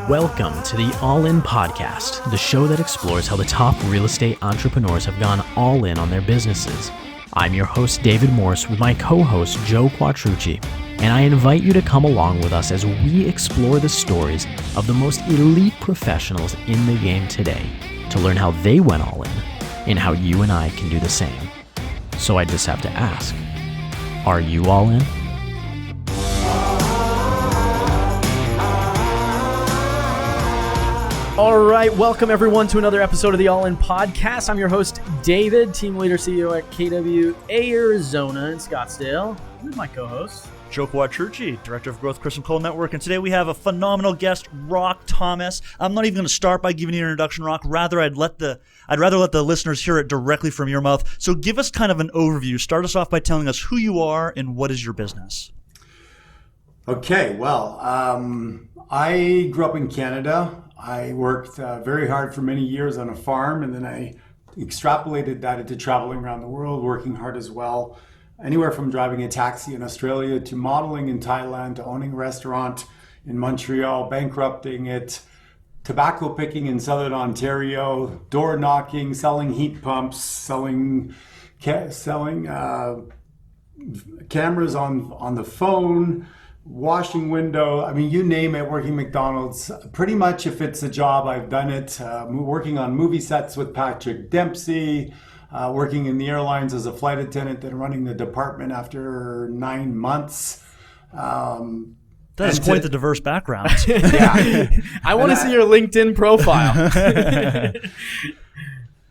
Welcome to the All In Podcast, the show that explores how the top real estate entrepreneurs have gone all in on their businesses. I'm your host, David Morse, with my co-host, Joe Quattrucci, and I invite you to come along with us as we explore the stories of the most elite professionals in the game today to learn how they went all in and how you and I can do the same. So I just have to ask, are you all in? All right, welcome everyone to another episode of the All In Podcast. I'm your host, David, team leader, CEO at KW Arizona in Scottsdale. Who's my co-host? Joe Quattrucci, Director of Growth, Chris Cole Network, and today we have a phenomenal guest, Rock Thomas. I'm not even going to start by giving you an introduction, Rock. Rather, I'd rather let the listeners hear it directly from your mouth. So give us kind of an overview. Start us off by telling us who you are and what is your business. Okay, well, I grew up in Canada. I worked very hard for many years on a farm, and then I extrapolated that into traveling around the world, working hard as well. Anywhere from driving a taxi in Australia to modeling in Thailand to owning a restaurant in Montreal, bankrupting it, tobacco picking in Southern Ontario, door knocking, selling heat pumps, selling cameras on the phone, washing window, I mean, you name it, working McDonald's. Pretty much if it's a job, I've done it. Working on movie sets with Patrick Dempsey, working in the airlines as a flight attendant, then running the department after 9 months. That is quite the diverse background. Yeah. I want to see your LinkedIn profile.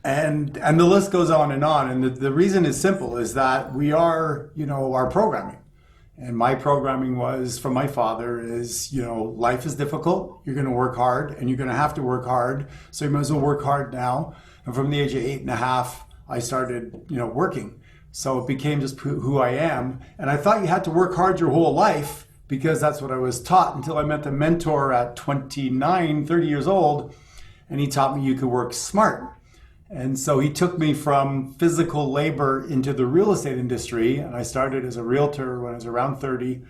And the list goes on. And the reason is simple, is that we are, our programming. And my programming was from my father is, life is difficult. You're going to work hard and you're going to have to work hard. So you might as well work hard now. And from the age of 8.5, I started, working. So it became just who I am. And I thought you had to work hard your whole life because that's what I was taught until I met a mentor at 29, 30 years old. And he taught me you could work smart. And so he took me from physical labor into the real estate industry. And I started as a realtor when I was around 30.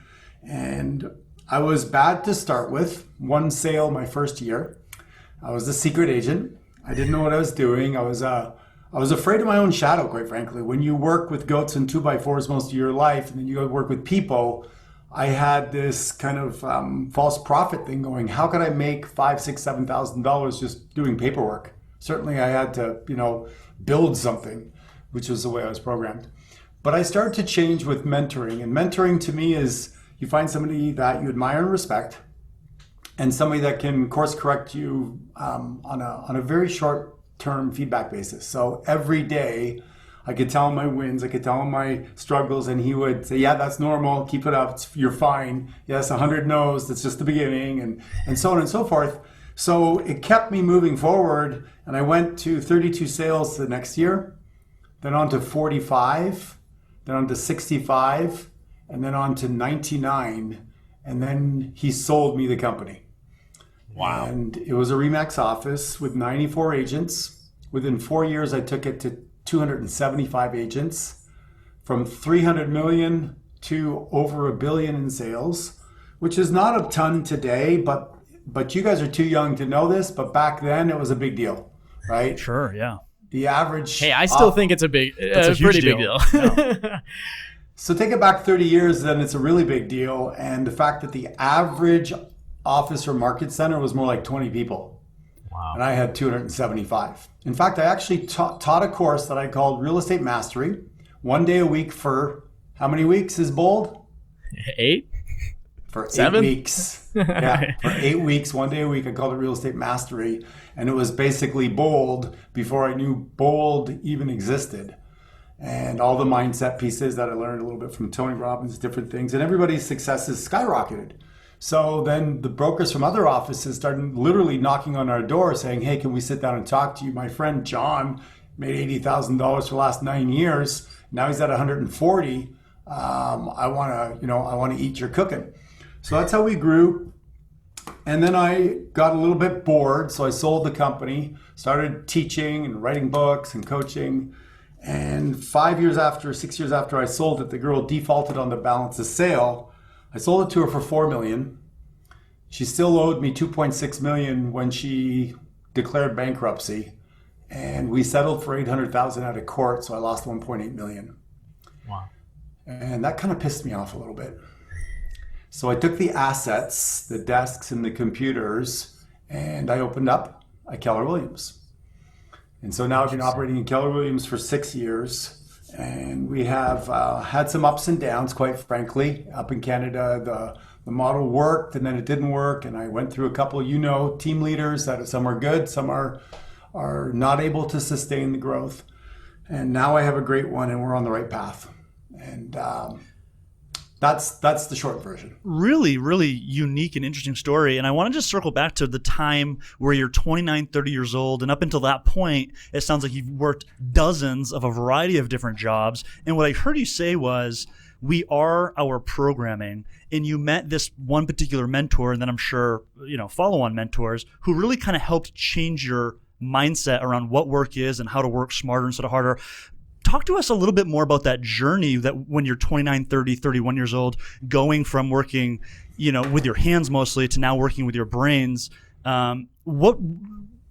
And I was bad to start with. One sale my first year. I was a secret agent. I didn't know what I was doing. I was afraid of my own shadow, quite frankly. When you work with goats and 2x4s most of your life, and then you go work with people, I had this kind of false profit thing going. How could I make $5,000, $6,000, $7,000 just doing paperwork? Certainly I had to, build something, which was the way I was programmed. But I started to change with mentoring. And mentoring to me is you find somebody that you admire and respect, and somebody that can course correct you on a very short-term feedback basis. So every day I could tell him my wins, I could tell him my struggles, and he would say, yeah, that's normal, keep it up, you're fine. Yes, 100 no's, that's just the beginning, and so on and so forth. So it kept me moving forward, and I went to 32 sales the next year, then on to 45, then on to 65, and then on to 99, and then he sold me the company. Wow. And it was a RE/MAX office with 94 agents. Within 4 years, I took it to 275 agents, from 300 million to over $1 billion in sales, which is not a ton today, but you guys are too young to know this, but back then it was a big deal, right? Sure, yeah. The average... Hey, I still think it's a pretty big deal. Yeah. So take it back 30 years, then it's a really big deal. And the fact that the average office or market center was more like 20 people. Wow. And I had 275. In fact, I actually taught a course that I called Real Estate Mastery, 1 day a week for, how many weeks is bold? 8? For 7 weeks. Yeah, for 8 weeks, 1 day a week, I called it Real Estate Mastery. And it was basically bold before I knew bold even existed. And all the mindset pieces that I learned a little bit from Tony Robbins, different things. And everybody's successes skyrocketed. So then the brokers from other offices started literally knocking on our door saying, hey, can we sit down and talk to you? My friend John made $80,000 for the last 9 years. Now he's at 140. I want to eat your cooking. So that's how we grew. And then I got a little bit bored. So I sold the company, started teaching and writing books and coaching. And 6 years after I sold it, the girl defaulted on the balance of sale. I sold it to her for $4 million. She still owed me $2.6 million when she declared bankruptcy, and we settled for $800,000 out of court, so I lost $1.8 million. Wow. And that kind of pissed me off a little bit. So I took the assets, the desks and the computers, and I opened up a Keller Williams. And so now I've been operating in Keller Williams for 6 years, and we have had some ups and downs, quite frankly. Up in Canada, the model worked, and then it didn't work, and I went through a couple, team leaders that some are good, some are not able to sustain the growth. And now I have a great one, and we're on the right path. And that's the short version. Really, really unique and interesting story. And I want to just circle back to the time where you're 29, 30 years old. And up until that point, it sounds like you've worked dozens of a variety of different jobs. And what I heard you say was, we are our programming. And you met this one particular mentor, and then I'm sure, follow-on mentors who really kind of helped change your mindset around what work is and how to work smarter instead of harder. Talk to us a little bit more about that journey that when you're 29, 30, 31 years old, going from working, with your hands mostly to now working with your brains. What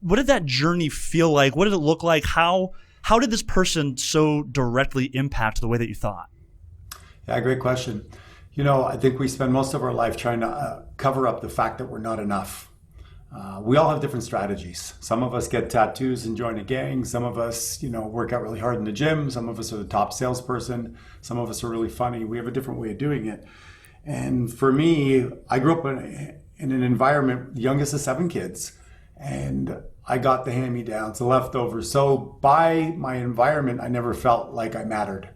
did that journey feel like? What did it look like? How did this person so directly impact the way that you thought? Yeah, great question. I think we spend most of our life trying to cover up the fact that we're not enough. We all have different strategies. Some of us get tattoos and join a gang. Some of us, work out really hard in the gym. Some of us are the top salesperson. Some of us are really funny. We have a different way of doing it. And for me, I grew up in an environment, the youngest of 7 kids, and I got the hand-me-downs, the leftovers. So by my environment, I never felt like I mattered.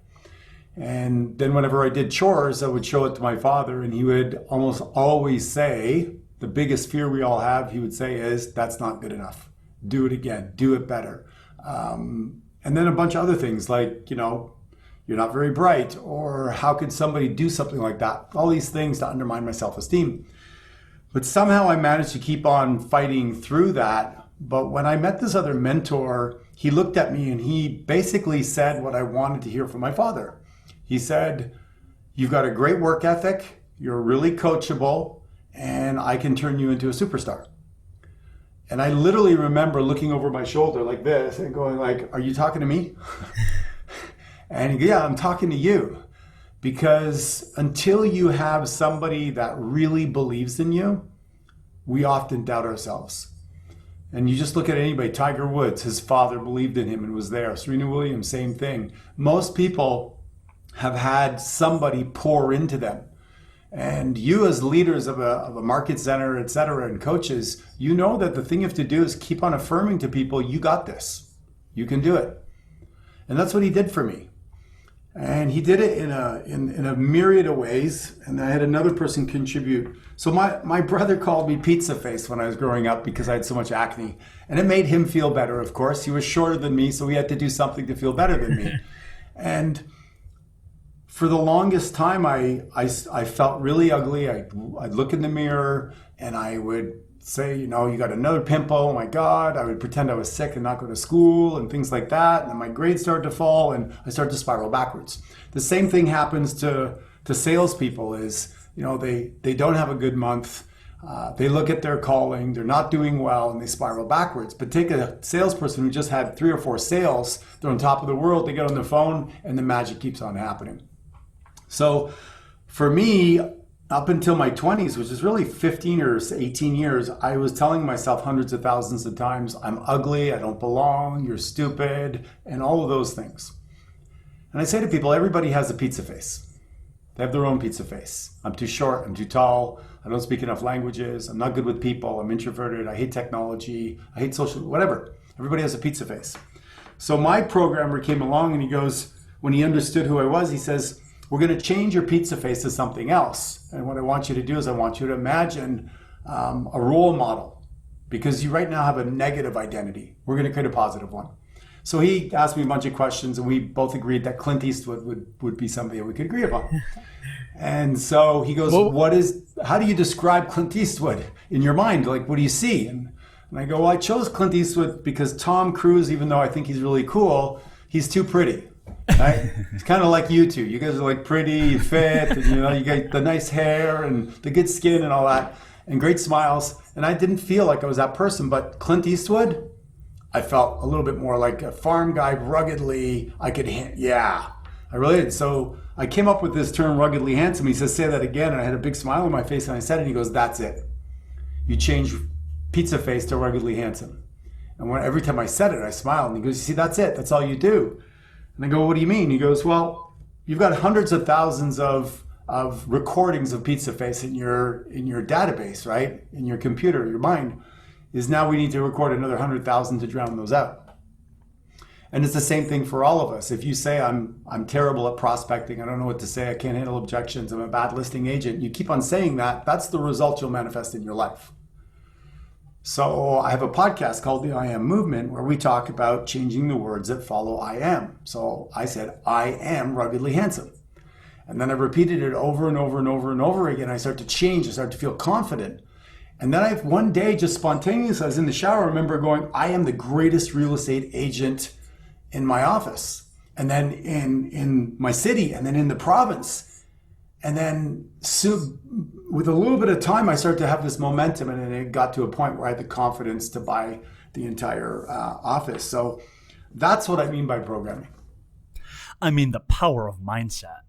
And then whenever I did chores, I would show it to my father, and he would almost always say, the biggest fear we all have, he would say, is that's not good enough. Do it again. Do it better. And then a bunch of other things like, you're not very bright, or how could somebody do something like that? All these things to undermine my self-esteem. But somehow I managed to keep on fighting through that. But when I met this other mentor, he looked at me and he basically said what I wanted to hear from my father. He said, you've got a great work ethic. You're really coachable. And I can turn you into a superstar. And I literally remember looking over my shoulder like this and going like, are you talking to me? And yeah, I'm talking to you. Because until you have somebody that really believes in you, we often doubt ourselves. And you just look at anybody, Tiger Woods, his father believed in him and was there. Serena Williams, same thing. Most people have had somebody pour into them. And you as leaders of a market center, et cetera, and coaches, you know that the thing you have to do is keep on affirming to people, you got this. You can do it. And that's what he did for me. And he did it in a myriad of ways. And I had another person contribute. So my brother called me pizza face when I was growing up because I had so much acne. And it made him feel better, of course. He was shorter than me, so he had to do something to feel better than me. And for the longest time, I felt really ugly. I'd look in the mirror and I would say, you got another pimple, oh my God. I would pretend I was sick and not go to school and things like that. And then my grades started to fall and I started to spiral backwards. The same thing happens to salespeople is, they don't have a good month. They look at their calling, they're not doing well, and they spiral backwards. But take a salesperson who just had 3 or 4 sales, they're on top of the world, they get on their phone and the magic keeps on happening. So for me, up until my 20s, which is really 15 or 18 years, I was telling myself hundreds of thousands of times, I'm ugly, I don't belong, you're stupid, and all of those things. And I say to people, everybody has a pizza face. They have their own pizza face. I'm too short, I'm too tall, I don't speak enough languages, I'm not good with people, I'm introverted, I hate technology, I hate social, whatever. Everybody has a pizza face. So my programmer came along and he goes, when he understood who I was, he says, we're going to change your pizza face to something else. And what I want you to do is I want you to imagine a role model, because you right now have a negative identity. We're going to create a positive one. So he asked me a bunch of questions and we both agreed that Clint Eastwood would be somebody that we could agree upon. And so he goes, how do you describe Clint Eastwood in your mind? Like, what do you see? And I go, well, I chose Clint Eastwood because Tom Cruise, even though I think he's really cool, he's too pretty. Right? It's kind of like you two. You guys are like pretty, fit, and you get the nice hair and the good skin and all that. and great smiles. And I didn't feel like I was that person, but Clint Eastwood, I felt a little bit more like a farm guy, ruggedly. I really did. So I came up with this term, ruggedly handsome. He says, say that again. And I had a big smile on my face and I said it. And he goes, that's it. You change pizza face to ruggedly handsome. And every time I said it, I smiled. And he goes, you see, that's it. That's all you do. And I go, what do you mean? He goes, well, you've got hundreds of thousands of recordings of pizza face in your database, right? In your computer, your mind. Is now we need to record another 100,000 to drown those out. And it's the same thing for all of us. If you say, I'm terrible at prospecting, I don't know what to say, I can't handle objections, I'm a bad listing agent, you keep on saying that, that's the result you'll manifest in your life. So I have a podcast called The I Am Movement where we talk about changing the words that follow I am. So I said, I am ruggedly handsome. And then I repeated it over and over and over and over again. I start to change, I start to feel confident. And then one day, just spontaneously, I was in the shower, I remember going, I am the greatest real estate agent in my office, and then in my city, and then in the province. And then with a little bit of time, I started to have this momentum, and then it got to a point where I had the confidence to buy the entire office. So that's what I mean by programming. I mean, the power of mindset.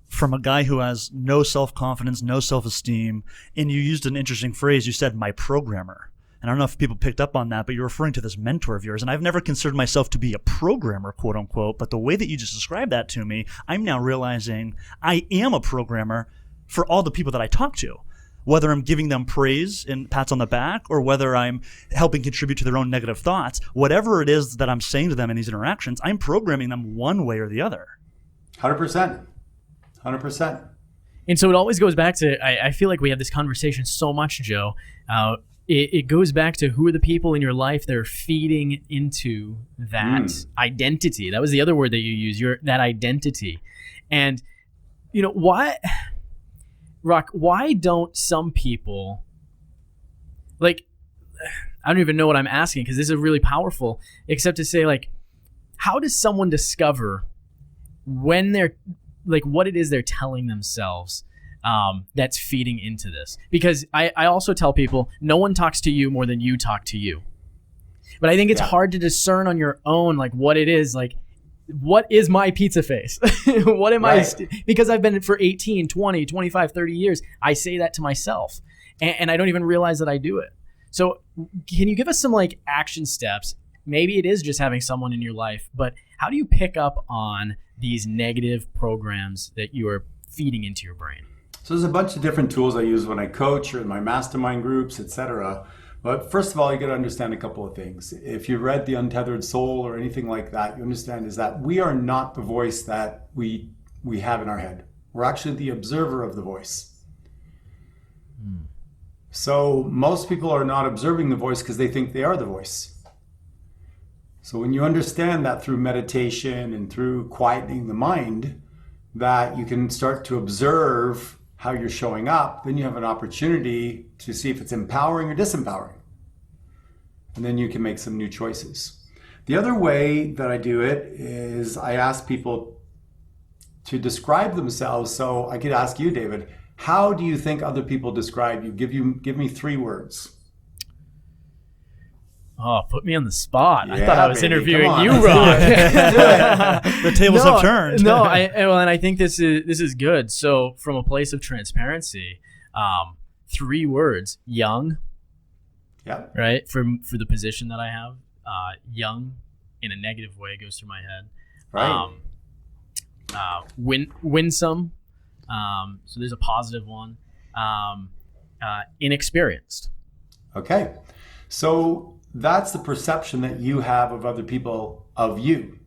From a guy who has no self-confidence, no self-esteem, and you used an interesting phrase. You said, my programmer. And I don't know if people picked up on that, but you're referring to this mentor of yours. And I've never considered myself to be a programmer, quote unquote, but the way that you just described that to me, I'm now realizing I am a programmer for all the people that I talk to. Whether I'm giving them praise and pats on the back, or whether I'm helping contribute to their own negative thoughts, whatever it is that I'm saying to them in these interactions, I'm programming them one way or the other. 100%. 100%. And so it always goes back to, I feel like we have this conversation so much, Joe. It goes back to who are the people in your life that are feeding into that identity. That was the other word that you used, that identity. And, why don't some people, I don't even know what I'm asking because this is really powerful, except to say, how does someone discover when they're, what it is they're telling themselves that's feeding into this? Because I also tell people, no one talks to you more than you talk to you. But I think it's hard to discern on your own, what it is, what is my pizza face? What am I? Because I've been for 18, 20, 25, 30 years, I say that to myself. And I don't even realize that I do it. So can you give us some action steps? Maybe it is just having someone in your life, but how do you pick up on these negative programs that you are feeding into your brain? So there's a bunch of different tools I use when I coach or in my mastermind groups, etc. But first of all, you got to understand a couple of things. If you read The Untethered Soul or anything like that, you understand is that we are not the voice that we have in our head. We're actually the observer of the voice. So most people are not observing the voice because they think they are the voice. So when you understand that through meditation and through quietening the mind, that you can start to observe how you're showing up, then you have an opportunity to see if it's empowering or disempowering. And then you can make some new choices. The other way that I do it is I ask people to describe themselves. So I could ask you, David, how do you think other people describe you? Give me 3 words. Oh, put me on the spot. Yeah, I thought I was interviewing you, Rob. The tables have turned. No, and I think this is good. So from a place of transparency, 3 words: young. Yeah. Right. For the position that I have, young in a negative way goes through my head. Right. Winsome. So there's a positive one. Inexperienced. Okay. So that's the perception that you have of other people, of you.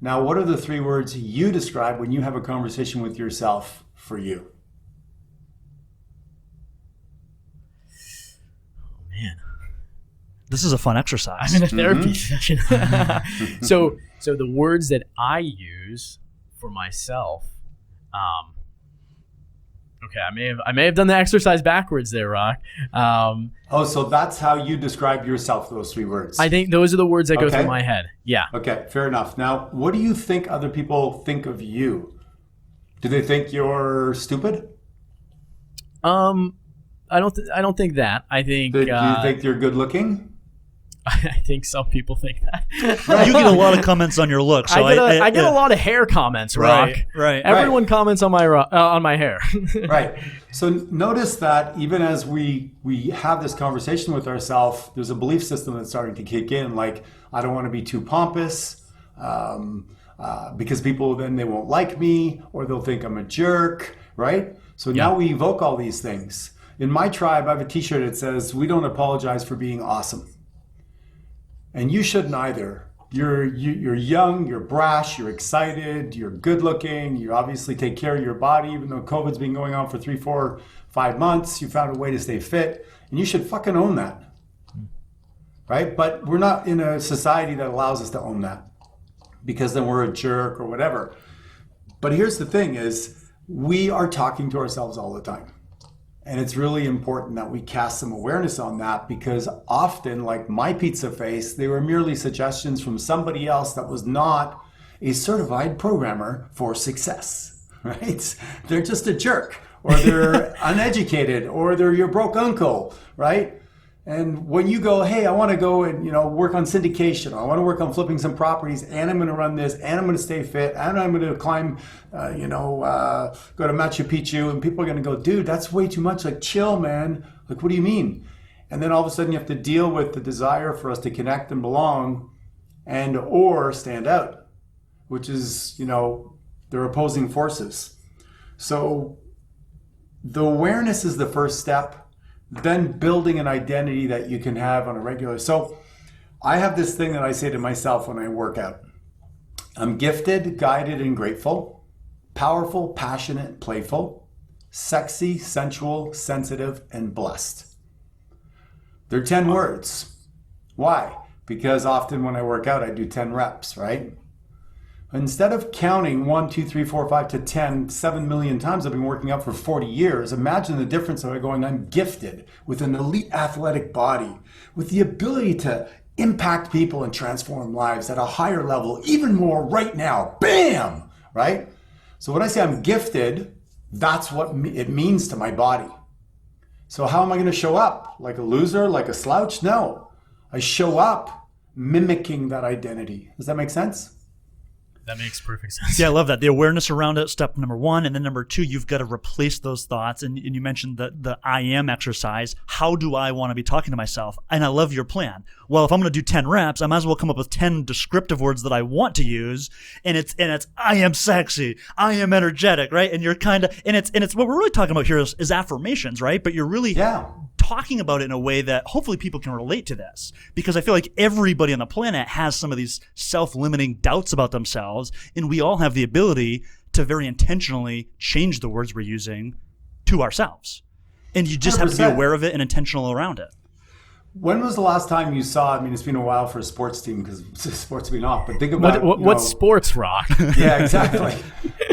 Now, what are the 3 words you describe when you have a conversation with yourself for you? Oh, man. This is a fun exercise. I'm in a therapy session. So the words that I use for myself, okay, I may have done the exercise backwards there, Rock. So that's how you describe yourself, those 3 words. I think those are the words that go through my head. Yeah. Okay, fair enough. Now, what do you think other people think of you? Do they think you're stupid? I don't think that. I think. Do you think you're good looking? I think some people think that. You get a lot of comments on your look. So I get a lot of hair comments, Rock. Right. Everyone comments on my hair. Right. So notice that even as we have this conversation with ourselves, there's a belief system that's starting to kick in. Like, I don't want to be too pompous because people then they won't like me, or they'll think I'm a jerk. Right. So now we evoke all these things. In my tribe, I have a T-shirt that says, "We don't apologize for being awesome." And you shouldn't either. You're young, you're brash, you're excited, you're good looking, you obviously take care of your body, even though COVID's been going on for 3, 4, 5 months, you found a way to stay fit, and you should fucking own that. Right? But we're not in a society that allows us to own that, because then we're a jerk or whatever. But here's the thing is, we are talking to ourselves all the time. And it's really important that we cast some awareness on that, because often, like my pizza face, they were merely suggestions from somebody else that was not a certified programmer for success, right? They're just a jerk, or they're uneducated, or they're your broke uncle, right? And when you go, hey, I want to go and work on syndication, or I want to work on flipping some properties, and I'm going to run this, and I'm going to stay fit, and I'm going to climb, go to Machu Picchu, and people are going to go, dude, that's way too much. Like, chill, man. Like, what do you mean? And then all of a sudden you have to deal with the desire for us to connect and belong, and or stand out, which is, they're opposing forces. So the awareness is the first step. Then building an identity that you can have on a regular. So I have this thing that I say to myself when I work out. I'm gifted, guided, and grateful, powerful, passionate, playful, sexy, sensual, sensitive, and blessed. They're 10 words. Why? Because often when I work out, I do 10 reps, right? Instead of counting 1, 2, 3, 4, 5 to 10, 7 million times, I've been working out for 40 years. Imagine the difference of going, I'm gifted with an elite athletic body, with the ability to impact people and transform lives at a higher level, even more right now. Bam! Right? So when I say I'm gifted, that's what it means to my body. So how am I going to show up? Like a loser, like a slouch? No. I show up mimicking that identity. Does that make sense? That makes perfect sense. Yeah, I love that. The awareness around it, step number 1. And then number 2, you've got to replace those thoughts. And you mentioned the I am exercise. How do I want to be talking to myself? And I love your plan. Well, if I'm going to do 10 reps, I might as well come up with 10 descriptive words that I want to use. And it's I am sexy. I am energetic, right? And you're kind of, and it's what we're really talking about here is affirmations, right? But you're really talking about it in a way that hopefully people can relate to this, because I feel like everybody on the planet has some of these self-limiting doubts about themselves, and we all have the ability to very intentionally change the words we're using to ourselves. And you just 100%. Have to be aware of it and intentional around it. When was the last time you saw, I mean, it's been a while for a sports team because sports have been off, but think about what sports, Rock? Yeah, exactly.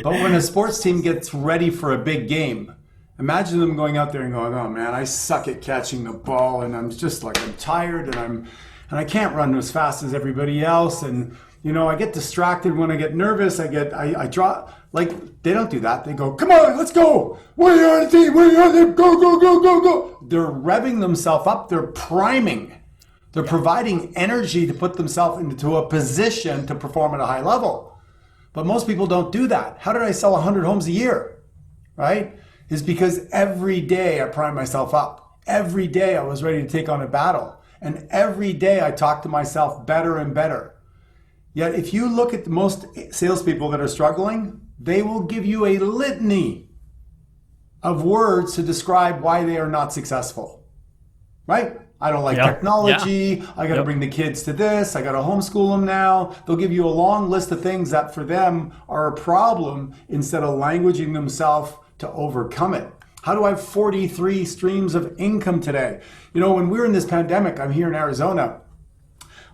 But when a sports team gets ready for a big game, imagine them going out there and going, oh man, I suck at catching the ball, and I'm just like, I'm tired, and I can't run as fast as everybody else, and I get distracted when I get nervous. I draw. Like, they don't do that. They go, come on, let's go. We are the team. We are the go, go, go, go, go. They're revving themselves up. They're priming. They're providing energy to put themselves into a position to perform at a high level. But most people don't do that. How did I sell 100 homes a year? Right? Is because every day I prime myself up. Every day I was ready to take on a battle. And every day I talk to myself better and better. Yet if you look at the most salespeople that are struggling, they will give you a litany of words to describe why they are not successful. Right? I don't like technology. I got to bring the kids to this. I got to homeschool them now. They'll give you a long list of things that for them are a problem instead of languaging themselves to overcome it. How do I have 43 streams of income today? When we were in this pandemic, I'm here in Arizona.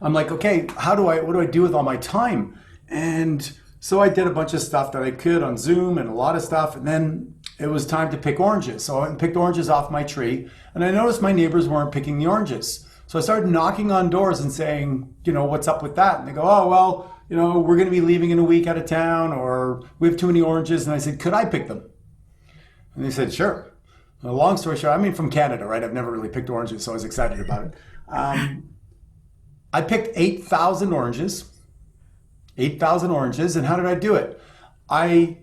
I'm like, okay, what do I do with all my time? And so I did a bunch of stuff that I could on Zoom and a lot of stuff. And then it was time to pick oranges. So I went and picked oranges off my tree. And I noticed my neighbors weren't picking the oranges. So I started knocking on doors and saying, what's up with that? And they go, oh, well, we're going to be leaving in a week out of town, or we have too many oranges. And I said, could I pick them? And they said, sure. long story short, I'm from Canada, right? I've never really picked oranges, so I was excited about it. I picked 8,000 oranges. 8,000 oranges, and how did I do it? I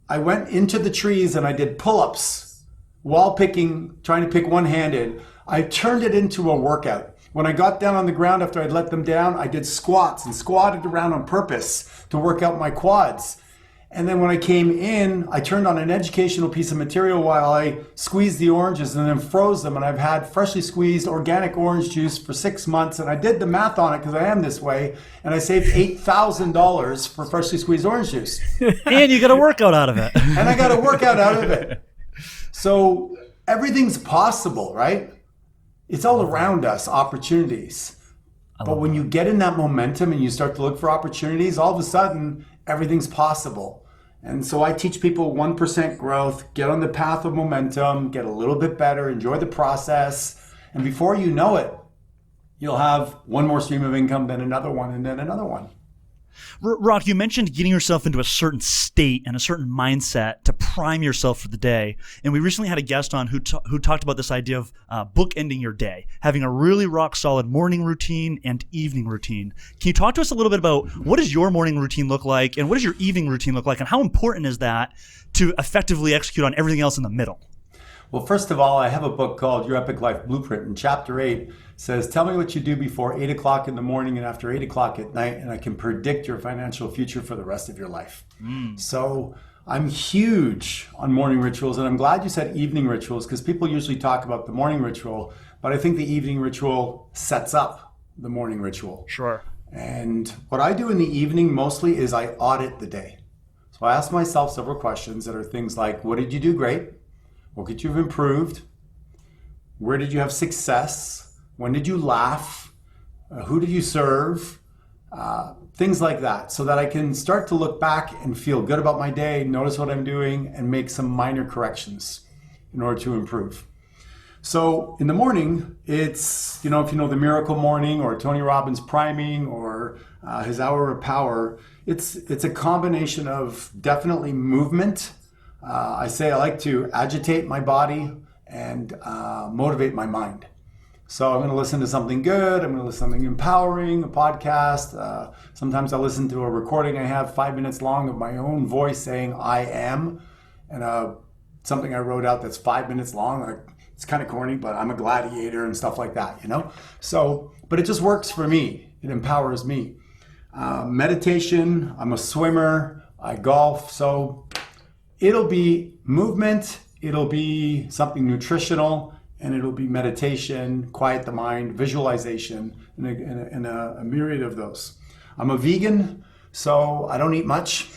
went into the trees and I did pull-ups while trying to pick one-handed. I turned it into a workout. When I got down on the ground after I'd let them down, I did squats and squatted around on purpose to work out my quads. And then when I came in, I turned on an educational piece of material while I squeezed the oranges and then froze them. And I've had freshly squeezed organic orange juice for 6 months. And I did the math on it because I am this way. And I saved $8,000 for freshly squeezed orange juice. And you got a workout out of it. And I got a workout out of it. So everything's possible, right? It's all around us, opportunities. But when you get in that momentum and you start to look for opportunities, all of a sudden, everything's possible. And so I teach people 1% growth, get on the path of momentum, get a little bit better, enjoy the process. And before you know it, you'll have one more stream of income, then another one, and then another one. Rock, you mentioned getting yourself into a certain state and a certain mindset to prime yourself for the day. And we recently had a guest on who talked about this idea of bookending your day, having a really rock solid morning routine and evening routine. Can you talk to us a little bit about what does your morning routine look like and what does your evening routine look like, and how important is that to effectively execute on everything else in the middle? Well, first of all, I have a book called Your Epic Life Blueprint, and chapter 8 says, tell me what you do before 8 o'clock in the morning and after 8 o'clock at night, and I can predict your financial future for the rest of your life. So I'm huge on morning rituals, and I'm glad you said evening rituals, because people usually talk about the morning ritual, but I think the evening ritual sets up the morning ritual. Sure. And what I do in the evening mostly is I audit the day. So I ask myself several questions that are things like, what did you do great? What could you have improved? Where did you have success? When did you laugh? Who did you serve? Things like that, so that I can start to look back and feel good about my day, notice what I'm doing, and make some minor corrections in order to improve. So in the morning, it's, if you know the Miracle Morning or Tony Robbins priming or his Hour of Power, it's a combination of definitely movement. I like to agitate my body and motivate my mind. So I'm going to listen to something good. I'm going to listen to something empowering, a podcast. Sometimes I listen to a recording I have 5 minutes long of my own voice saying I am, and something I wrote out that's 5 minutes long. It's kind of corny, but I'm a gladiator and stuff like that, So, but it just works for me. It empowers me. Meditation. I'm a swimmer. I golf. So it'll be movement, it'll be something nutritional, and it'll be meditation, quiet the mind, visualization, and a myriad of those. I'm a vegan, so I don't eat much,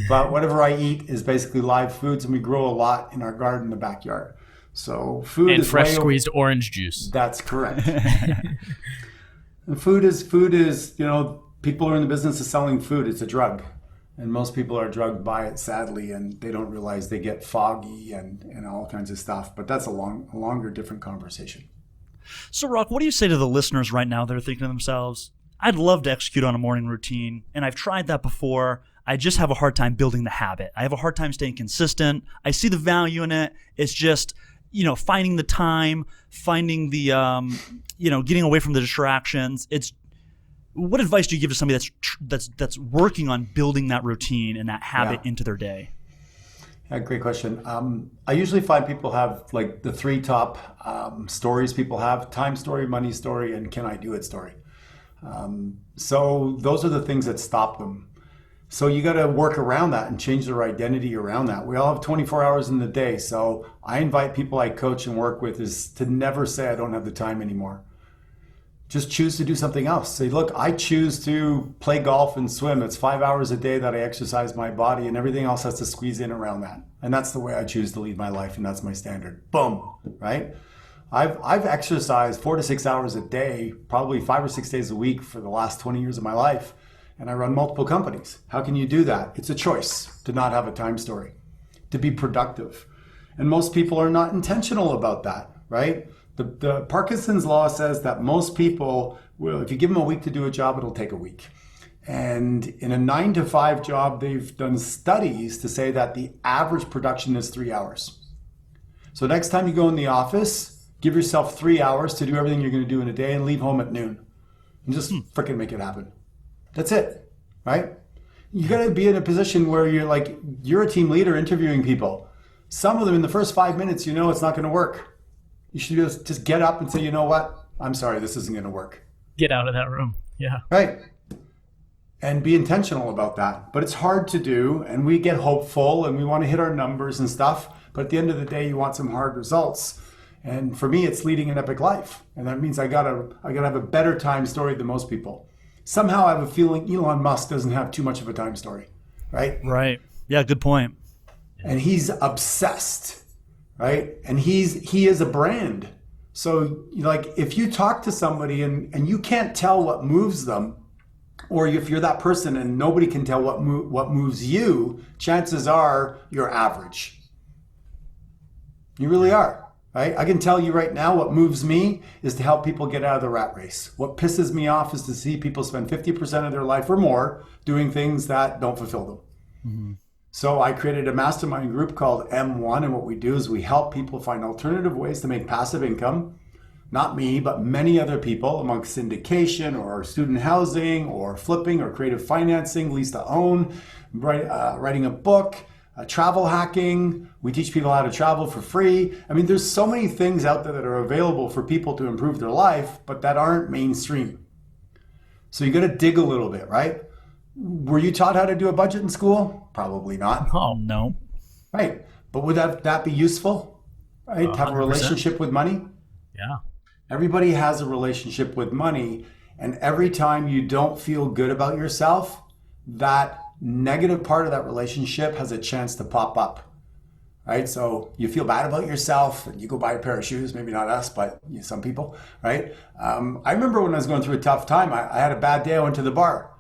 but whatever I eat is basically live foods, and we grow a lot in our garden in the backyard. So food and is fresh squeezed orange juice. That's correct. And food is, people are in the business of selling food. It's a drug. And most people are drugged by it, sadly, and they don't realize they get foggy and all kinds of stuff. But that's a longer, different conversation. So, Rock, what do you say to the listeners right now that are thinking to themselves, I'd love to execute on a morning routine, and I've tried that before. I just have a hard time building the habit. I have a hard time staying consistent. I see the value in it. It's just, finding the time, finding the, getting away from the distractions. What advice do you give to somebody that's working on building that routine and that habit into their day? Yeah, great question. I usually find people have like the 3 top stories people have: time story, money story, and can I do it story. So those are the things that stop them. So you got to work around that and change their identity around that. We all have 24 hours in the day. So I invite people I coach and work with is to never say I don't have the time anymore. Just choose to do something else. Say, look, I choose to play golf and swim. It's 5 hours a day that I exercise my body, and everything else has to squeeze in around that. And that's the way I choose to lead my life, and that's my standard. Boom, right? I've exercised 4 to 6 hours a day, probably 5 or 6 days a week for the last 20 years of my life, and I run multiple companies. How can you do that? It's a choice to not have a time story, to be productive. And most people are not intentional about that, right? The Parkinson's law says that most people will, if you give them a week to do a job, it'll take a week. And in a 9 to 5 job, they've done studies to say that the average production is 3 hours. So next time you go in the office, give yourself 3 hours to do everything you're going to do in a day and leave home at noon. And just freaking make it happen. That's it, right? You got to be in a position where you're a team leader interviewing people. Some of them in the first 5 minutes, you know it's not going to work. You should just get up and say, you know what? I'm sorry, this isn't going to work. Get out of that room. Yeah. Right. And be intentional about that. But it's hard to do, and we get hopeful and we want to hit our numbers and stuff. But at the end of the day, you want some hard results. And for me, it's leading an epic life. And that means I gotta have a better time story than most people. Somehow I have a feeling Elon Musk doesn't have too much of a time story, right? Right. Yeah, good point. And he's obsessed, right? And he is a brand. So like if you talk to somebody and you can't tell what moves them, or if you're that person and nobody can tell what moves you, chances are you're average. You really are, right? I can tell you right now what moves me is to help people get out of the rat race. What pisses me off is to see people spend 50% of their life or more doing things that don't fulfill them. Mm-hmm. So I created a mastermind group called M1, and what we do is we help people find alternative ways to make passive income. Not me, but many other people among syndication or student housing or flipping or creative financing, lease to own, writing a book, travel hacking. We teach people how to travel for free. I mean, there's so many things out there that are available for people to improve their life, but that aren't mainstream. So you got to dig a little bit, right? Were you taught how to do a budget in school? Probably not. Oh, no. Right. But would that be useful? Right? To have a relationship with money? Yeah. Everybody has a relationship with money, and every time you don't feel good about yourself, that negative part of that relationship has a chance to pop up, right? So you feel bad about yourself and you go buy a pair of shoes, maybe not us, but some people, right? I remember when I was going through a tough time, I had a bad day, I went to the bar.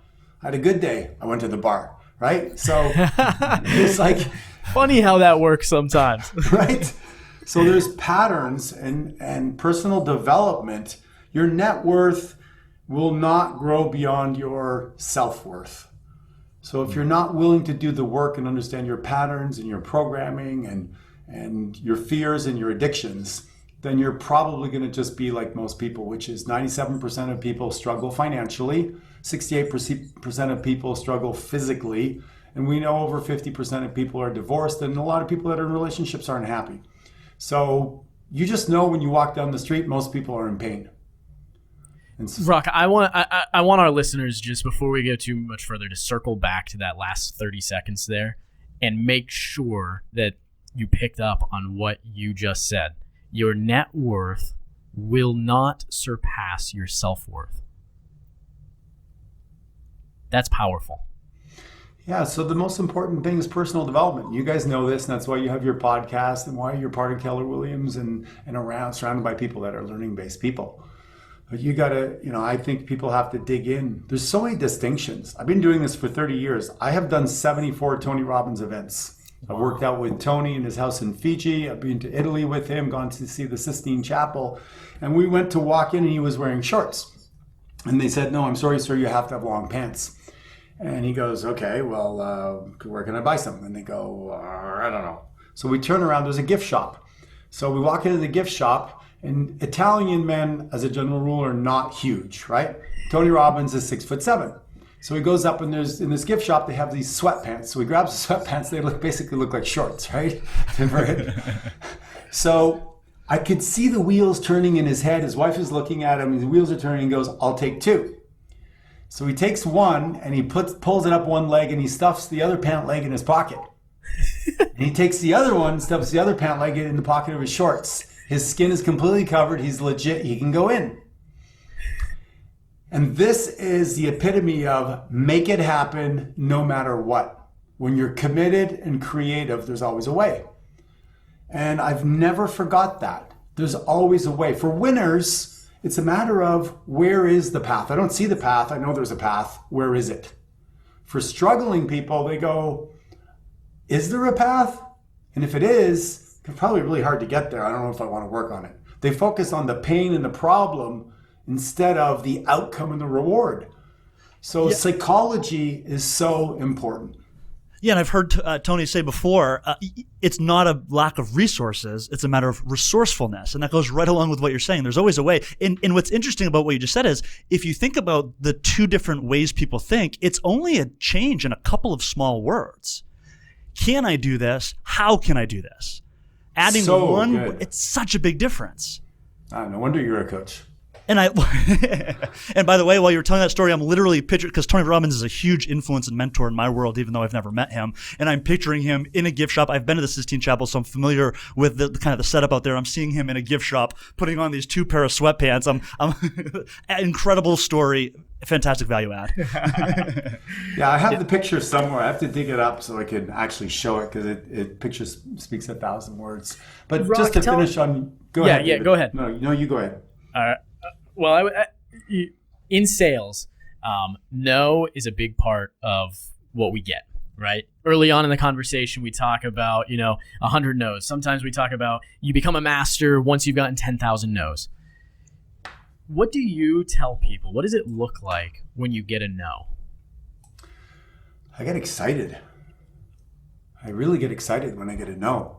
I had a good day, I went to the bar, right? So it's like... Funny how that works sometimes. Right? So there's patterns and personal development. Your net worth will not grow beyond your self-worth. So if you're not willing to do the work and understand your patterns and your programming and your fears and your addictions, then you're probably going to just be like most people, which is 97% of people struggle financially, 68% of people struggle physically, and we know over 50% of people are divorced, and a lot of people that are in relationships aren't happy. So you just know when you walk down the street, most people are in pain. Rock, I want our listeners, just before we go too much further, to circle back to that last 30 seconds there and make sure that you picked up on what you just said. Your net worth will not surpass your self-worth. That's powerful. Yeah, so the most important thing is personal development. You guys know this, and that's why you have your podcast and why you're part of Keller Williams and around, surrounded by people that are learning-based people. But you got to, I think people have to dig in. There's so many distinctions. I've been doing this for 30 years. I have done 74 Tony Robbins events. I've worked out with Tony in his house in Fiji. I've been to Italy with him, gone to see the Sistine Chapel. And we went to walk in and he was wearing shorts. And they said, "No, I'm sorry, sir, you have to have long pants." And he goes, "Okay, well, where can I buy some?" And they go, "I don't know." So we turn around, there's a gift shop. So we walk into the gift shop, and Italian men, as a general rule, are not huge, right? Tony Robbins is 6'7". So he goes up, and in this gift shop, they have these sweatpants. So he grabs the sweatpants, they basically look like shorts, right? So I could see the wheels turning in his head. His wife is looking at him, his wheels are turning, and he goes, "I'll take two." So he takes one and he pulls it up one leg and he stuffs the other pant leg in his pocket. And he takes the other one, stuffs the other pant leg in the pocket of his shorts. His skin is completely covered. He's legit. He can go in. And this is the epitome of make it happen no matter what. When you're committed and creative, there's always a way. And I've never forgot that. There's always a way. For winners, it's a matter of where is the path? I don't see the path. I know there's a path. Where is it? For struggling people, they go, is there a path? And if it is, it's probably really hard to get there. I don't know if I want to work on it. They focus on the pain and the problem instead of the outcome and the reward. So psychology is so important. Yeah, and I've heard Tony say before, it's not a lack of resources, it's a matter of resourcefulness. And that goes right along with what you're saying. There's always a way. And what's interesting about what you just said is, if you think about the two different ways people think, it's only a change in a couple of small words. Can I do this? How can I do this? Adding one, it's such a big difference. No wonder you're a coach. And and by the way, while you were telling that story, I'm literally picturing, because Tony Robbins is a huge influence and mentor in my world, even though I've never met him. And I'm picturing him in a gift shop. I've been to the Sistine Chapel, so I'm familiar with the kind of the setup out there. I'm seeing him in a gift shop, putting on these 2 pair of sweatpants. Incredible story, fantastic value add. Yeah, I have the picture somewhere. I have to dig it up so I can actually show it, because it picture speaks 1,000 words. But Rock, just to finish on, go ahead. Yeah, go ahead. No, you go ahead. Well, in sales, no is a big part of what we get, right? Early on in the conversation, we talk about, 100 no's. Sometimes we talk about you become a master once you've gotten 10,000 no's. What do you tell people? What does it look like when you get a no? I get excited. I really get excited when I get a no.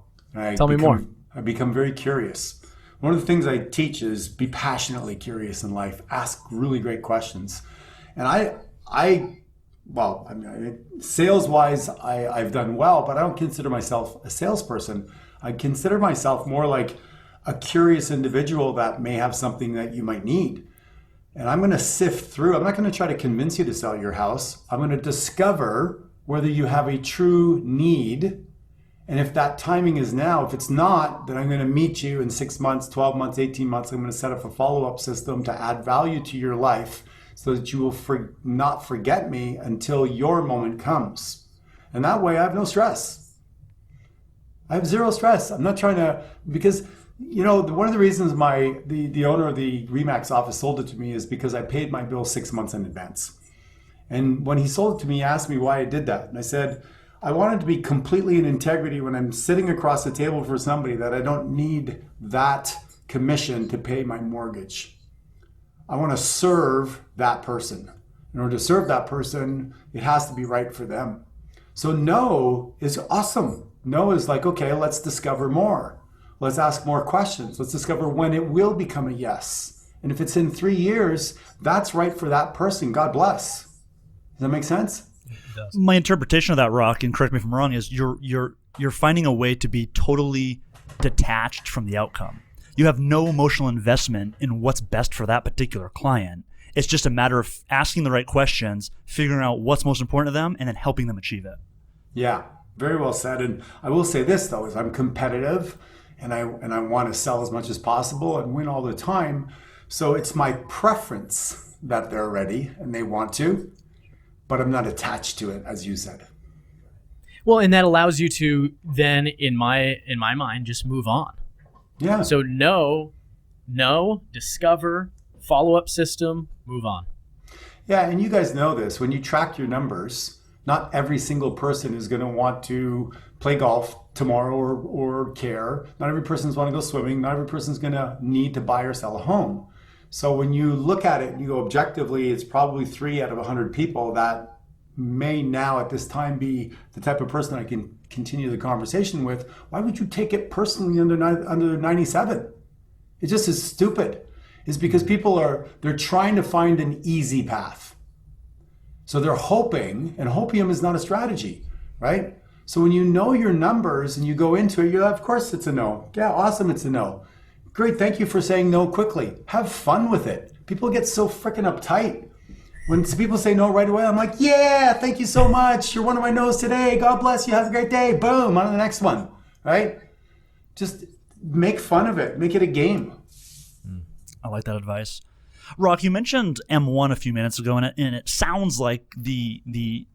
Tell me more. I become very curious. One of the things I teach is be passionately curious in life. Ask really great questions. And sales-wise, I've done well, but I don't consider myself a salesperson. I consider myself more like a curious individual that may have something that you might need. And I'm going to sift through. I'm not going to try to convince you to sell your house. I'm going to discover whether you have a true need. And if that timing is now, if it's not, then I'm going to meet you in 6 months, 12 months, 18 months. I'm going to set up a follow-up system to add value to your life so that you will not forget me until your moment comes. And that way I have no stress. I have zero stress. I'm not trying to, because, one of the reasons the owner of the Remax office sold it to me is because I paid my bill 6 months in advance. And when he sold it to me, he asked me why I did that. And I said, I wanted to be completely in integrity when I'm sitting across the table for somebody that I don't need that commission to pay my mortgage. I want to serve that person. In order to serve that person, it has to be right for them. So no is awesome. No is like, okay, let's discover more. Let's ask more questions. Let's discover when it will become a yes. And if it's in 3 years, that's right for that person. God bless. Does that make sense? My interpretation of that, Rock, and correct me if I'm wrong, is you're finding a way to be totally detached from the outcome. You have no emotional investment in what's best for that particular client. It's just a matter of asking the right questions, figuring out what's most important to them, and then helping them achieve it. Yeah, very well said. And I will say this, though, is I'm competitive and I want to sell as much as possible and win all the time. So it's my preference that they're ready and they want to, but I'm not attached to it, as you said. Well, and that allows you to then, in my mind, just move on. Yeah. So no, discover, follow-up system, move on. Yeah, and you guys know this. When you track your numbers, not every single person is going to want to play golf tomorrow or care. Not every person's want to go swimming. Not every person's going to need to buy or sell a home. So when you look at it and you go objectively, it's probably 3 out of 100 people that may now at this time be the type of person I can continue the conversation with. Why would you take it personally under 97? It just is stupid. It's because people they're trying to find an easy path. So they're hoping, and hopium is not a strategy, right? So when you know your numbers and you go into it, of course it's a no. Yeah, awesome, it's a no. Great, thank you for saying no quickly. Have fun with it. People get so freaking uptight. When people say no right away, I'm like, yeah, thank you so much. You're one of my no's today. God bless you. Have a great day. Boom, on to the next one, right? Just make fun of it. Make it a game. I like that advice. Rock, you mentioned M1 a few minutes ago, and it sounds like the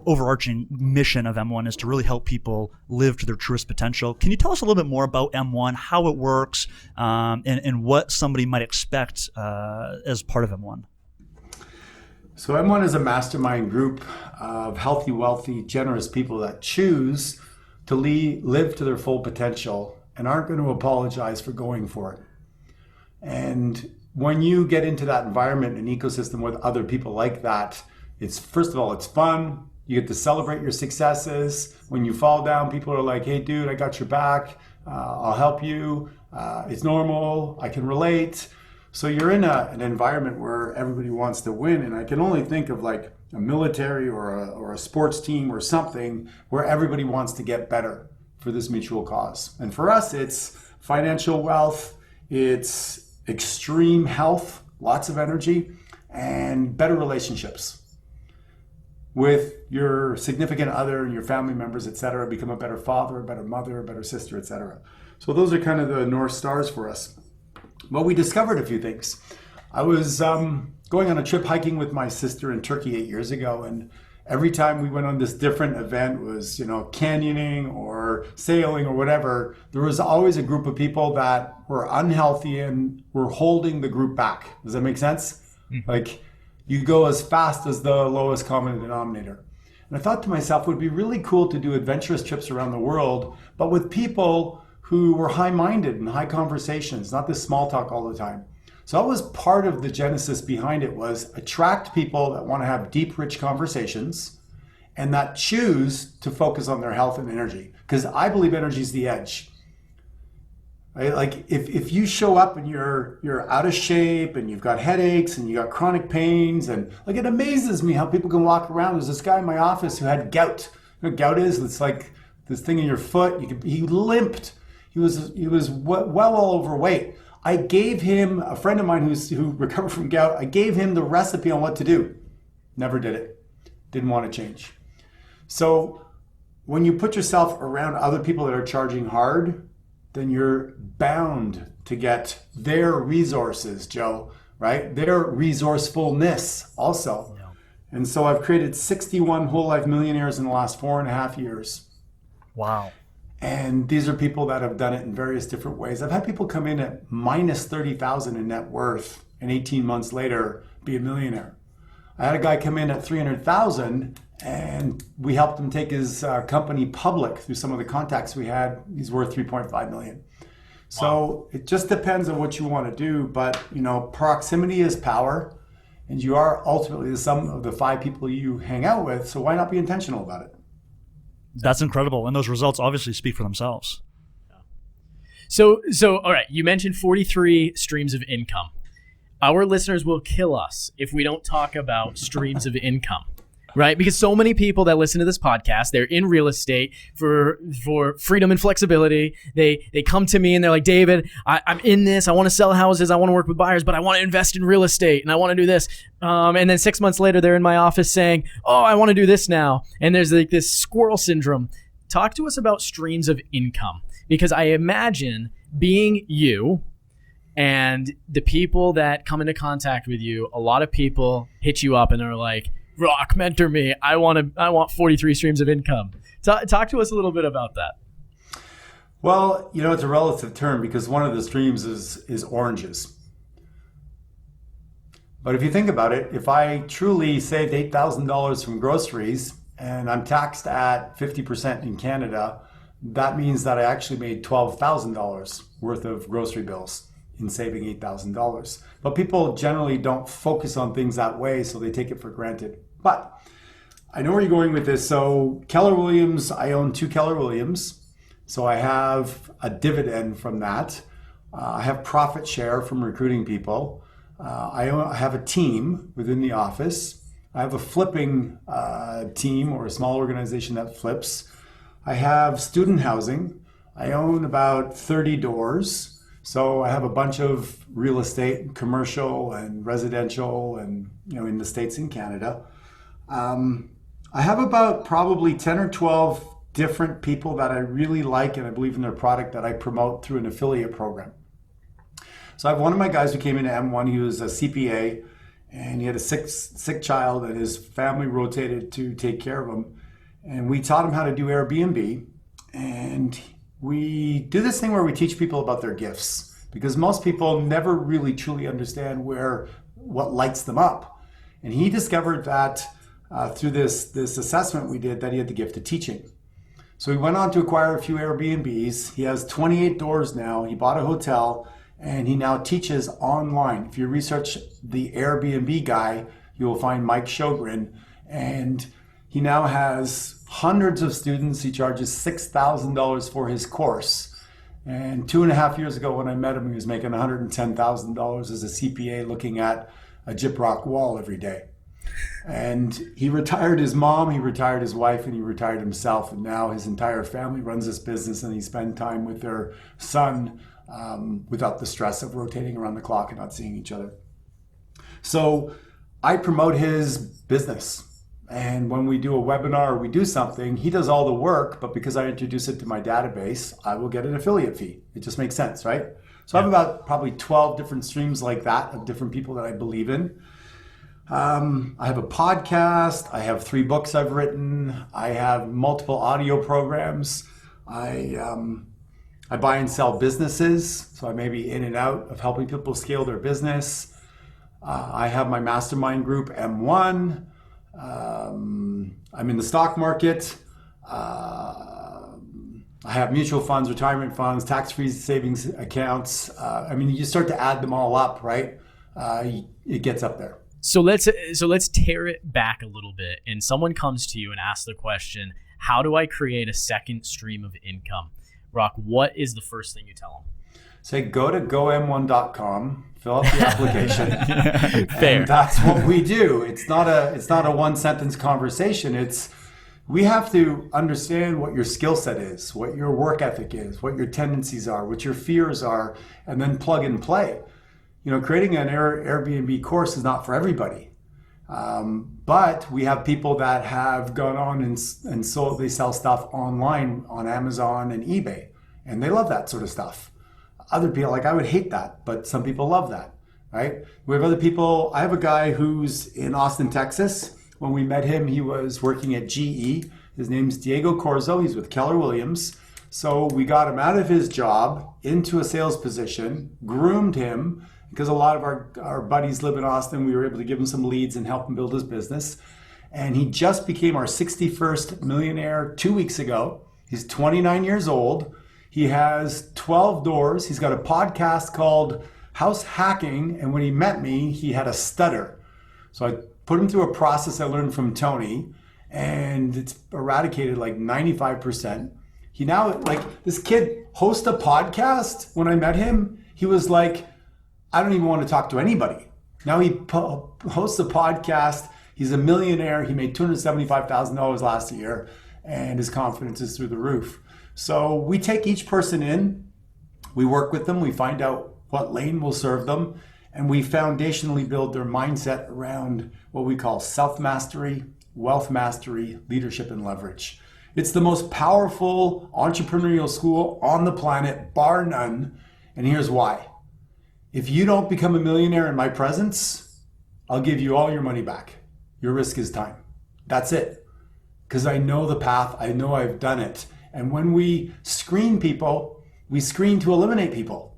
overarching mission of M1 is to really help people live to their truest potential. Can you tell us a little bit more about M1, how it works, and what somebody might expect as part of M1? So M1 is a mastermind group of healthy, wealthy, generous people that choose to live to their full potential and aren't going to apologize for going for it. And when you get into that environment and ecosystem with other people like that, it's, first of all, it's fun. You get to celebrate your successes. When you fall down, people are like, hey, dude, I got your back. I'll help you. It's normal. I can relate. So you're in an environment where everybody wants to win. And I can only think of like a military or a sports team or something where everybody wants to get better for this mutual cause. And for us, it's financial wealth, it's extreme health, lots of energy, and better relationships with your significant other and your family members, etc. Become a better father, a better mother, a better sister, etc. So those are kind of the North Stars for us. But we discovered a few things. I was going on a trip hiking with my sister in Turkey 8 years ago, and every time we went on this different event, was, canyoning or sailing or whatever, there was always a group of people that were unhealthy and were holding the group back. Does that make sense? Mm-hmm. Like, you go as fast as the lowest common denominator. And I thought to myself, it would be really cool to do adventurous trips around the world, but with people who were high-minded and high conversations, not this small talk all the time. So that was part of the genesis behind it, was attract people that want to have deep, rich conversations and that choose to focus on their health and energy. Because I believe energy is the edge. Right? Like if you show up and you're out of shape and you've got headaches and you got chronic pains, and like, it amazes me how people can walk around. There's this guy in my office who had gout. You know what gout is? It's like this thing in your foot. He limped. He was well overweight. I gave him, a friend of mine who recovered from gout, I gave him the recipe on what to do. Never did it. Didn't want to change. So when you put yourself around other people that are charging hard, then you're bound to get their resources, Joe, right? Their resourcefulness also. Yeah. And so I've created 61 whole life millionaires in the last 4.5 years. Wow. And these are people that have done it in various different ways. I've had people come in at minus 30,000 in net worth and 18 months later be a millionaire. I had a guy come in at 300,000 and we helped him take his company public through some of the contacts we had. He's worth 3.5 million. So wow. It just depends on what you want to do, but proximity is power, and you are ultimately the sum of the 5 people you hang out with. So why not be intentional about it? That's incredible. And those results obviously speak for themselves. So all right, you mentioned 43 streams of income. Our listeners will kill us if we don't talk about streams of income, right? Because so many people that listen to this podcast, they're in real estate for freedom and flexibility. They come to me and they're like, David, I'm in this. I want to sell houses. I want to work with buyers, but I want to invest in real estate and I want to do this. And then 6 months later, they're in my office saying, oh, I want to do this now. And there's like this squirrel syndrome. Talk to us about streams of income, because I imagine being you and the people that come into contact with you, a lot of people hit you up and they're like, Rock, mentor me. I want 43 streams of income. Talk to us a little bit about that. Well, it's a relative term because one of the streams is oranges. But if you think about it, if I truly saved $8,000 from groceries and I'm taxed at 50% in Canada, that means that I actually made $12,000 worth of grocery bills in saving $8,000. But people generally don't focus on things that way, so they take it for granted. But I know where you're going with this. So Keller Williams, I own 2 Keller Williams. So I have a dividend from that. I have profit share from recruiting people. I have a team within the office. I have a flipping team or a small organization that flips. I have student housing. I own about 30 doors. So I have a bunch of real estate, commercial and residential, and in the States and Canada. I have about probably 10 or 12 different people that I really like and I believe in their product that I promote through an affiliate program. So I have one of my guys who came into M1. He was a CPA and he had a sick child and his family rotated to take care of him. And we taught him how to do Airbnb. And we do this thing where we teach people about their gifts, because most people never really truly understand what lights them up. And he discovered that through this assessment we did, that he had the gift of teaching. So he went on to acquire a few Airbnbs. He has 28 doors now. He bought a hotel and he now teaches online. If you research the Airbnb guy, you will find Mike Sjogren, and He now has hundreds of students. He charges $6,000 for his course. And 2.5 years ago when I met him, he was making $110,000 as a CPA looking at a gyprock wall every day. And he retired his mom, he retired his wife, and he retired himself. And now his entire family runs this business, and he spends time with their son without the stress of rotating around the clock and not seeing each other. So I promote his business. And when we do a webinar or we do something, he does all the work, but because I introduce it to my database, I will get an affiliate fee. It just makes sense, right? So I have about probably 12 different streams like that of different people that I believe in. I have a podcast. I have 3 books I've written. I have multiple audio programs. I buy and sell businesses. So I may be in and out of helping people scale their business. I have my mastermind group, M1. I'm in the stock market. I have mutual funds, retirement funds, tax-free savings accounts. You start to add them all up, right? It gets up there. So let's tear it back a little bit. And someone comes to you and asks the question, how do I create a second stream of income? Rock, what is the first thing you tell them? Say, go to gom1.com, fill out the application. Fair. And that's what we do. It's not a one sentence conversation. We have to understand what your skill set is, what your work ethic is, what your tendencies are, what your fears are, and then plug and play. Creating an Airbnb course is not for everybody. But we have people that have gone on and sold, they sell stuff online on Amazon and eBay, and they love that sort of stuff. Other people, I would hate that, but some people love that, right? We have other people. I have a guy who's in Austin, Texas. When we met him, he was working at GE. His name's Diego Corzo. He's with Keller Williams. So we got him out of his job into a sales position, groomed him, because a lot of our buddies live in Austin. We were able to give him some leads and help him build his business. And he just became our 61st millionaire 2 weeks ago. He's 29 years old. He has 12 doors. He's got a podcast called House Hacking. And when he met me, he had a stutter. So I put him through a process I learned from Tony, and it's eradicated like 95%. He now, this kid hosts a podcast. When I met him, he was like, I don't even want to talk to anybody. Now he hosts a podcast. He's a millionaire. He made $275,000 last year, and his confidence is through the roof. So we take each person in, we work with them, we find out what lane will serve them, and we foundationally build their mindset around what we call self-mastery, wealth mastery, leadership, and leverage. It's the most powerful entrepreneurial school on the planet, bar none, and here's why. If you don't become a millionaire in my presence, I'll give you all your money back. Your risk is time. That's it. Because I know the path. I know I've done it. And when we screen people, we screen to eliminate people.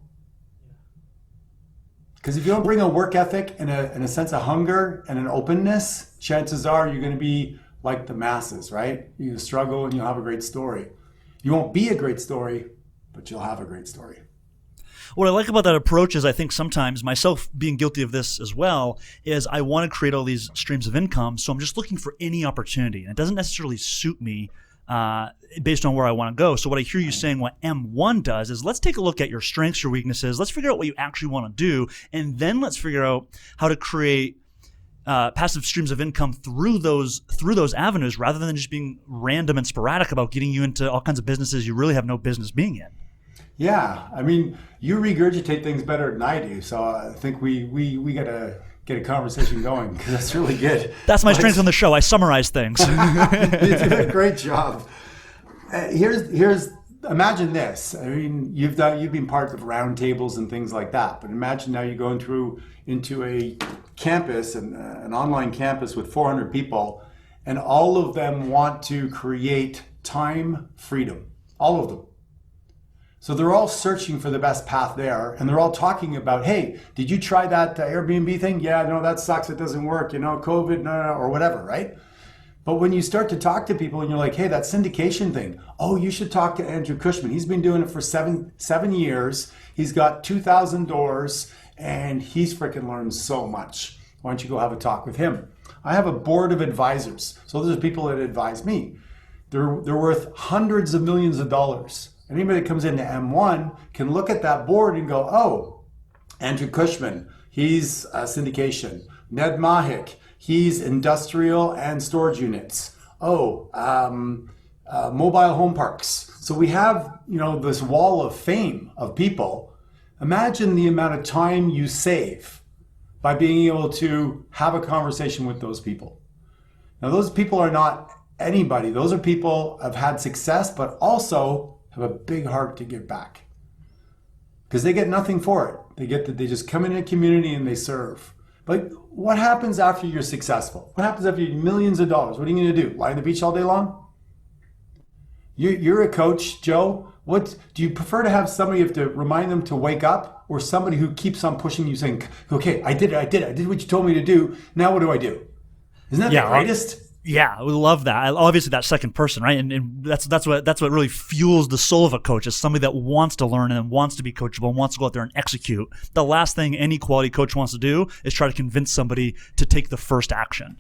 Because if you don't bring a work ethic and a sense of hunger and an openness, chances are you're going to be like the masses, right? You struggle and you'll have a great story. You won't be a great story, but you'll have a great story. What I like about that approach is I think sometimes, myself being guilty of this as well, is I want to create all these streams of income, so I'm just looking for any opportunity. And it doesn't necessarily suit me based on where I want to go. So what I hear you saying, what M1 does is let's take a look at your strengths, your weaknesses. Let's figure out what you actually want to do. And then let's figure out how to create passive streams of income through those avenues rather than just being random and sporadic about getting you into all kinds of businesses you really have no business being in. Yeah, you regurgitate things better than I do, so I think we got to get a conversation going because that's really good. That's my strength on the show. I summarize things. You do a great job. Here's imagine this. You've been part of roundtables and things like that, but imagine now you go into a campus, an online campus with 400 people, and all of them want to create time freedom. All of them. So they're all searching for the best path there, and they're all talking about, hey, did you try that Airbnb thing? Yeah, no, that sucks. It doesn't work. COVID, no, or whatever, right? But when you start to talk to people and you're like, hey, that syndication thing, oh, you should talk to Andrew Cushman. He's been doing it for seven years. He's got 2,000 doors, and he's freaking learned so much. Why don't you go have a talk with him? I have a board of advisors. So those are people that advise me. They're worth hundreds of millions of dollars. Anybody that comes into M1 can look at that board and go, oh, Andrew Cushman, he's syndication. Ned Mahik, he's industrial and storage units. Oh, mobile home parks. So we have, this wall of fame of people. Imagine the amount of time you save by being able to have a conversation with those people. Now, those people are not anybody. Those are people who have had success, but also have a big heart to give back. Because they get nothing for it. They just come in a community and they serve. But what happens after you're successful? What happens after you millions of dollars? What are you going to do? Lie on the beach all day long? You're a coach, Joe. What do you prefer to have somebody you have to remind them to wake up, or somebody who keeps on pushing you saying, okay, I did what you told me to do. Now what do I do? Isn't that the greatest? Yeah, we love that. Obviously, that second person, right? And that's what really fuels the soul of a coach, is somebody that wants to learn and wants to be coachable and wants to go out there and execute. The last thing any quality coach wants to do is try to convince somebody to take the first action.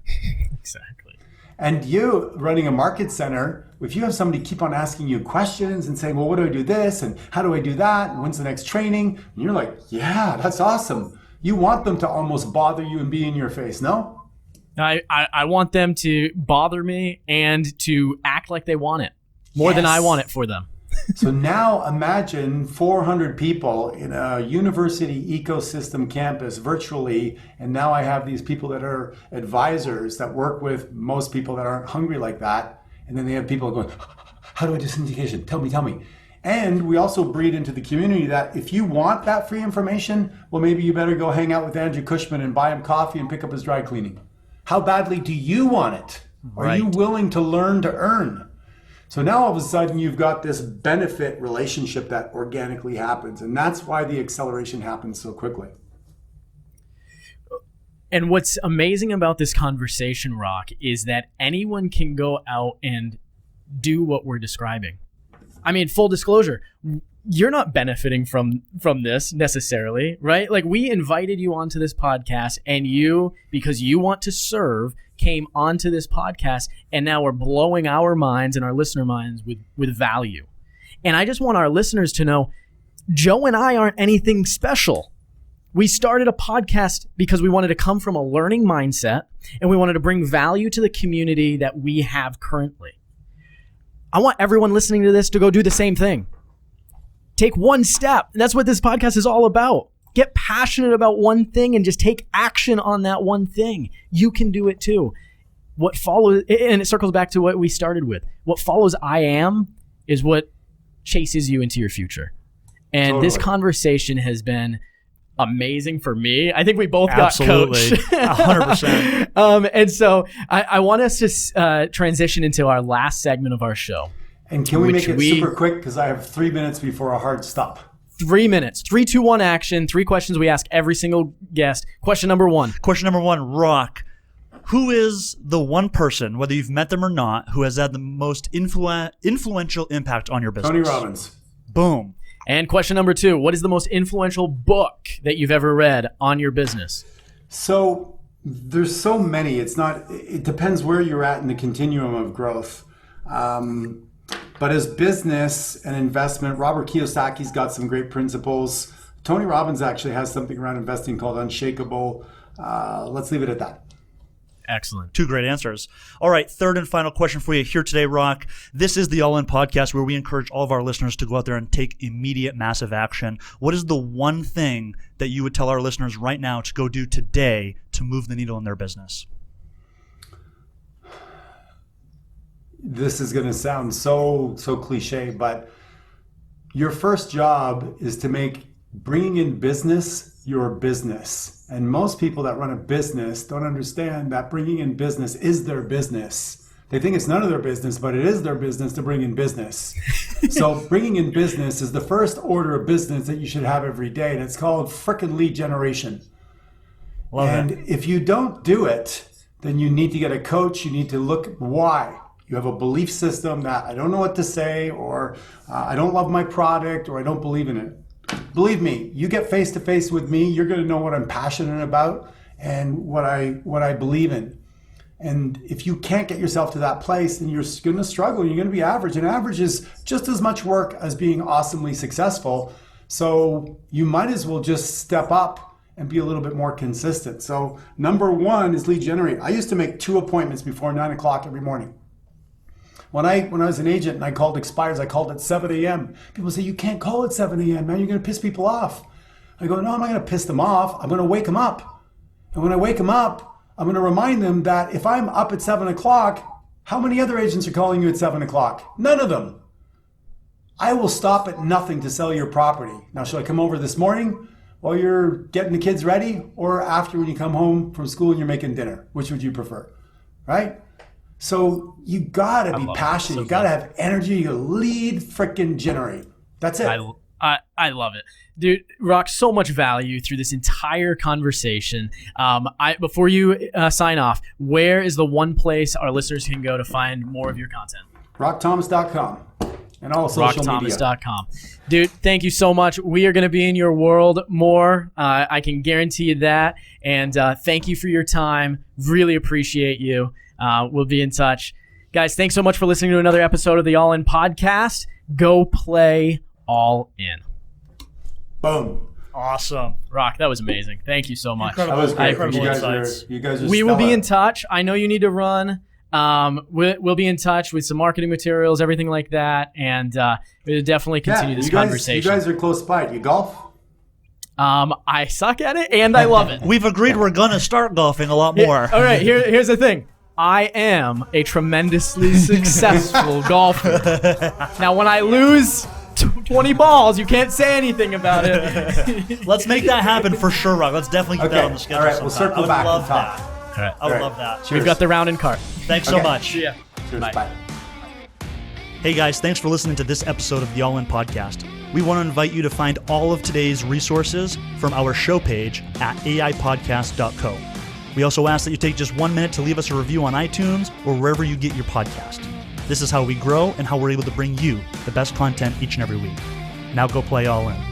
Exactly. And you, running a market center, if you have somebody keep on asking you questions and saying, well, what do I do this? And how do I do that? And when's the next training? And you're like, yeah, that's awesome. You want them to almost bother you and be in your face, no? I want them to bother me and to act like they want it more than I want it for them. So now imagine 400 people in a university ecosystem campus virtually, and now I have these people that are advisors that work with most people that aren't hungry like that, and then they have people going, how do I do syndication? Tell me. And we also breed into the community that if you want that free information, well, maybe you better go hang out with Andrew Cushman and buy him coffee and pick up his dry cleaning. How badly do you want it? Are you willing to learn to earn? So now all of a sudden you've got this benefit relationship that organically happens. And that's why the acceleration happens so quickly. And what's amazing about this conversation, Rock, is that anyone can go out and do what we're describing. I mean, full disclosure, you're not benefiting from this necessarily, right? Like, we invited you onto this podcast, and you, because you want to serve, came onto this podcast, and now we're blowing our minds and our listener minds with value. And I just want our listeners to know, Joe and I aren't anything special. We started a podcast because we wanted to come from a learning mindset, and we wanted to bring value to the community that we have currently. I want everyone listening to this to go do the same thing. Take one step. That's what this podcast is all about. Get passionate about one thing and just take action on that one thing. You can do it too. What follows, and it circles back to what we started with. What follows I am is what chases you into your future. And This conversation has been amazing for me. I think we both got coached. 100%. And so I want us to transition into our last segment of our show. And can we make it super quick? Because I have 3 minutes before a hard stop. 3 minutes. 3, 2, 1 action. 3 questions we ask every single guest. Question number 1. Question number 1, Rock. Who is the one person, whether you've met them or not, who has had the most influential impact on your business? Tony Robbins. Boom. And question number 2, what is the most influential book that you've ever read on your business? So there's so many. It depends where you're at in the continuum of growth. But as business and investment, Robert Kiyosaki's got some great principles. Tony Robbins actually has something around investing called Unshakable. Let's leave it at that. Excellent. 2 great answers. All right, third and final question for you here today, Rock. This is the All In Podcast, where we encourage all of our listeners to go out there and take immediate, massive action. What is the one thing that you would tell our listeners right now to go do today to move the needle in their business? This is going to sound so cliche, but your first job is to make bringing in business your business. And most people that run a business don't understand that bringing in business is their business. They think it's none of their business, but it is their business to bring in business. So bringing in business is the first order of business that you should have every day. And it's called frickin' lead generation. And if you don't do it, then you need to get a coach. You need to look why. You have a belief system that I don't know what to say, or I don't love my product, or I don't believe in it. Believe me, you get face to face with me, you're going to know what I'm passionate about, and what I believe in. And if you can't get yourself to that place, then you're going to struggle. You're going to be average. And average is just as much work as being awesomely successful. So you might as well just step up and be a little bit more consistent. So number one is lead generate. I used to make 2 appointments before 9 o'clock every morning. When I was an agent and I called expires, I called at 7 a.m. People say, you can't call at 7 a.m., man. You're going to piss people off. I go, no, I'm not going to piss them off. I'm going to wake them up. And when I wake them up, I'm going to remind them that if I'm up at 7 o'clock, how many other agents are calling you at 7 o'clock? None of them. I will stop at nothing to sell your property. Now, should I come over this morning while you're getting the kids ready, or after when you come home from school and you're making dinner? Which would you prefer, right? So you got to be passionate. You got to have energy. You lead, freaking generate. That's it. I love it. Dude, Rock, so much value through this entire conversation. Before you sign off, where is the one place our listeners can go to find more of your content? rockthomas.com and all social media. rockthomas.com. Dude, thank you so much. We are going to be in your world more. I can guarantee you that. And thank you for your time. Really appreciate you. We'll be in touch. Guys, thanks so much for listening to another episode of the All In Podcast. Go play All In. Boom. Awesome. Rock, that was amazing. Thank you so much. That was great. Incredible You guys are We will be stellar. in touch. I know you need to run. We'll be in touch with some marketing materials, everything like that, and we'll definitely continue this conversation. You guys are close by. Do you golf? I suck at it, and I love it. We've agreed we're going to start golfing a lot more. All right, here's the thing. I am a tremendously successful golfer. Now, when I lose 20 balls, you can't say anything about it. Let's make that happen for sure, Rock. Let's definitely get that on the schedule. All right, we'll sometime. circle back I would and love talk. that. All right. I would love that. Cheers. We've got the round and cart. Thanks so much. Yeah. Cheers. Bye. Bye. Hey guys, thanks for listening to this episode of the All In Podcast. We want to invite you to find all of today's resources from our show page at aipodcast.co. We also ask that you take just 1 minute to leave us a review on iTunes or wherever you get your podcast. This is how we grow and how we're able to bring you the best content each and every week. Now go play all in.